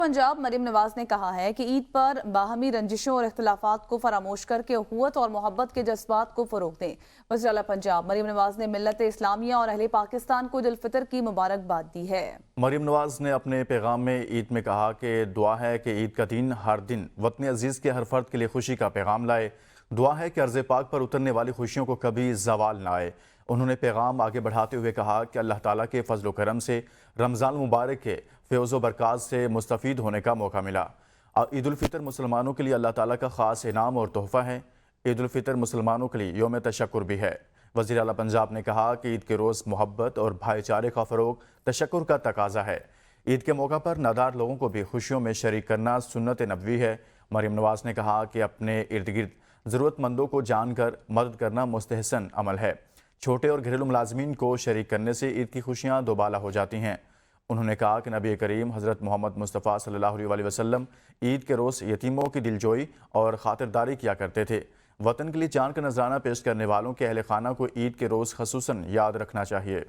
پنجاب مریم نواز نے کہا ہے کہ عید پر باہمی رنجشوں اور اختلافات کو فراموش کر کے اخوت اور محبت کے جذبات کو فروغ دیں۔ وزیر اعلیٰ پنجاب مریم نواز نے ملت اسلامیہ اور اہل پاکستان کو عید الفطر کی مبارکباد دی ہے۔ مریم نواز نے اپنے پیغام میں عید میں کہا کہ دعا ہے کہ عید کا دن ہر دن وطن عزیز کے ہر فرد کے لیے خوشی کا پیغام لائے۔ دعا ہے کہ ارض پاک پر اترنے والی خوشیوں کو کبھی زوال نہ آئے۔ انہوں نے پیغام آگے بڑھاتے ہوئے کہا کہ اللہ تعالیٰ کے فضل و کرم سے رمضان مبارک کے فیض و برکات سے مستفید ہونے کا موقع ملا۔ عید الفطر مسلمانوں کے لیے اللہ تعالیٰ کا خاص انعام اور تحفہ ہے۔ عید الفطر مسلمانوں کے لیے یوم تشکر بھی ہے۔ وزیر اعلیٰ پنجاب نے کہا کہ عید کے روز محبت اور بھائی چارے کا فروغ تشکر کا تقاضا ہے۔ عید کے موقع پر نادار لوگوں کو بھی خوشیوں میں شریک کرنا سنت نبوی ہے۔ مریم نواز نے کہا کہ اپنے ارد گرد ضرورت مندوں کو جان کر مدد کرنا مستحسن عمل ہے۔ چھوٹے اور گھریلو ملازمین کو شریک کرنے سے عید کی خوشیاں دوبالا ہو جاتی ہیں۔ انہوں نے کہا کہ نبی کریم حضرت محمد مصطفیٰ صلی اللہ علیہ وسلم عید کے روز یتیموں کی دلجوئی اور خاطرداری کیا کرتے تھے۔ وطن کے لیے جان کا نذرانہ پیش کرنے والوں کے اہل خانہ کو عید کے روز خصوصاً یاد رکھنا چاہیے۔